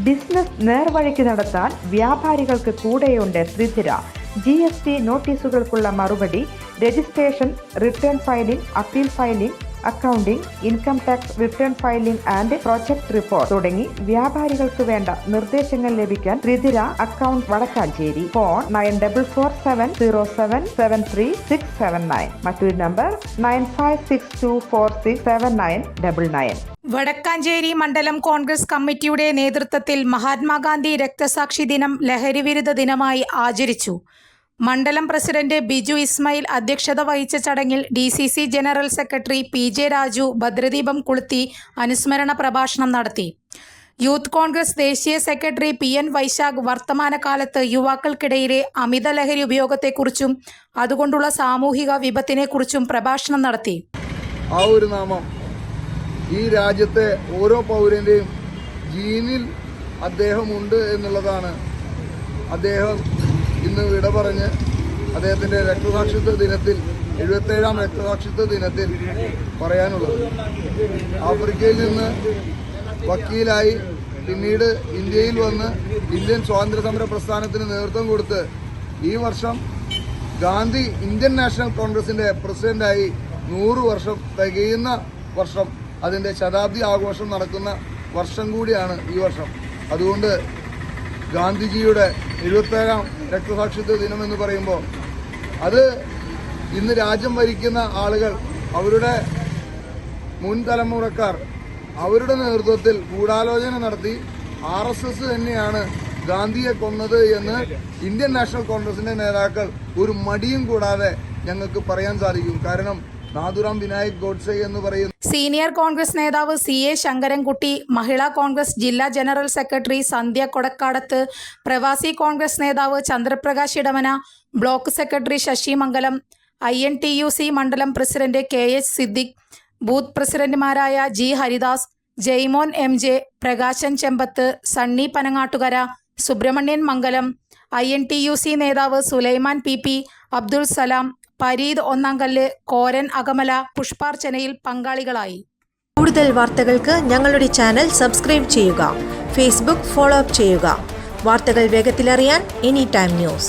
Business നേർവഴിക്ക് നടത്താൻ വ്യാപാരികൾക്ക് കൂടെയുണ്ട് ത്രിധിര. GST നോട്ടീസുകൾക്കുള്ള മറുപടി, registration, return filing, appeal filing, accounting, income tax return filing and project report തുടങ്ങി വ്യാപാരികൾക്ക് വേണ്ട നിർദ്ദേശങ്ങൾ ലഭിക്കാൻ ത്രിധിര അക്കൗണ്ട് വടക്കാഞ്ചേരി. ഫോൺ 9447077369. മറ്റൊരു നമ്പർ 9562467999. വടക്കാഞ്ചേരി മണ്ഡലം കോൺഗ്രസ് കമ്മിറ്റിയുടെ നേതൃത്വത്തിൽ മഹാത്മാഗാന്ധി രക്തസാക്ഷി ദിനം ലഹരിവിരുദ്ധ ദിനമായി ആചരിച്ചു. മണ്ഡലം പ്രസിഡന്റ് ബിജു ഇസ്മായിൽ അധ്യക്ഷത വഹിച്ച ചടങ്ങിൽ DCC general secretary PJ Raju ഭദ്രദീപം കൊളുത്തി അനുസ്മരണ പ്രഭാഷണം നടത്തി. യൂത്ത് കോൺഗ്രസ് ദേശീയ സെക്രട്ടറി PN വൈശാഖ് വർത്തമാനകാലത്ത് യുവാക്കൾക്കിടയിലെ അമിത ലഹരി ഉപയോഗത്തെക്കുറിച്ചും അതുകൊണ്ടുള്ള സാമൂഹിക വിപത്തിനെക്കുറിച്ചും പ്രഭാഷണം നടത്തി. ആ ഒരു നാമം ഈ രാജ്യത്തെ ഓരോ പൗരന്റെയും ജീനിൽ അദ്ദേഹമുണ്ട് എന്നുള്ളതാണ് അദ്ദേഹം ഇന്ന് വിട പറഞ്ഞ് അദ്ദേഹത്തിന്റെ രക്തസാക്ഷിത്വ ദിനത്തിൽ 77ാം രക്തസാക്ഷിത്വ ദിനത്തിൽ പറയാനുള്ളത്. ആഫ്രിക്കയിൽ നിന്ന് വക്കീലായി പിന്നീട് ഇന്ത്യയിൽ വന്ന് ഇന്ത്യൻ സ്വാതന്ത്ര്യ സമര പ്രസ്ഥാനത്തിന് നേതൃത്വം കൊടുത്ത് ഈ വർഷം ഗാന്ധി ഇന്ത്യൻ നാഷണൽ കോൺഗ്രസിന്റെ പ്രസിഡന്റായി 100 വർഷം തികയുന്ന വർഷം, അതിന്റെ ശതാബ്ദി ആഘോഷം നടക്കുന്ന വർഷം കൂടിയാണ് ഈ വർഷം. അതുകൊണ്ട് ഗാന്ധിജിയുടെ 77ാം രക്തസാക്ഷിത്വ ദിനം എന്ന് പറയുമ്പോൾ അത് ഇന്ന് രാജ്യം ഭരിക്കുന്ന ആളുകൾ, അവരുടെ മുൻ തലമുറക്കാർ അവരുടെ നേതൃത്വത്തിൽ ഗൂഢാലോചന നടത്തി RSS തന്നെയാണ് ഗാന്ധിയെ കൊന്നത് എന്ന് ഇന്ത്യൻ നാഷണൽ കോൺഗ്രസിന്റെ നേതാക്കൾ ഒരു മടിയും കൂടാതെ ഞങ്ങൾക്ക് പറയാൻ സാധിക്കും. കാരണം നാഥുറാം വിനായക് ഗോഡ്സെ എന്ന് പറയുന്ന സീനിയർ കോൺഗ്രസ് നേതാവ് CA ശങ്കരൻകുട്ടി, മഹിളാ കോൺഗ്രസ് ജില്ലാ ജനറൽ സെക്രട്ടറി സന്ധ്യ കൊടക്കാടത്ത്, പ്രവാസി കോൺഗ്രസ് നേതാവ് Chandraprakash Edamana, block secretary Sasi Mangalam, INTUC മണ്ഡലം പ്രസിഡന്റ് KH സിദ്ദിഖ്, ബൂത്ത് പ്രസിഡന്റുമാരായ G Haridas, Jaimon MJ, Prakashan Chembath, Sunny Panangattukara, Subramanian Mangalam, INTUC നേതാവ് സുലൈമാൻ PP, അബ്ദുൾ സലാം, പരീദ് ഒന്നാങ്കല്ല്, കോരൻ അകമല പുഷ്പാർച്ചനയിൽ പങ്കാളികളായി. കൂടുതൽ വാർത്തകൾക്ക് ഞങ്ങളുടെ ചാനൽ സബ്സ്ക്രൈബ് ചെയ്യുക. ഫേസ്ബുക്ക് ഫോളോ അപ്പ് ചെയ്യുക. വാർത്തകൾ വേഗത്തിലറിയാൻ Anytime News.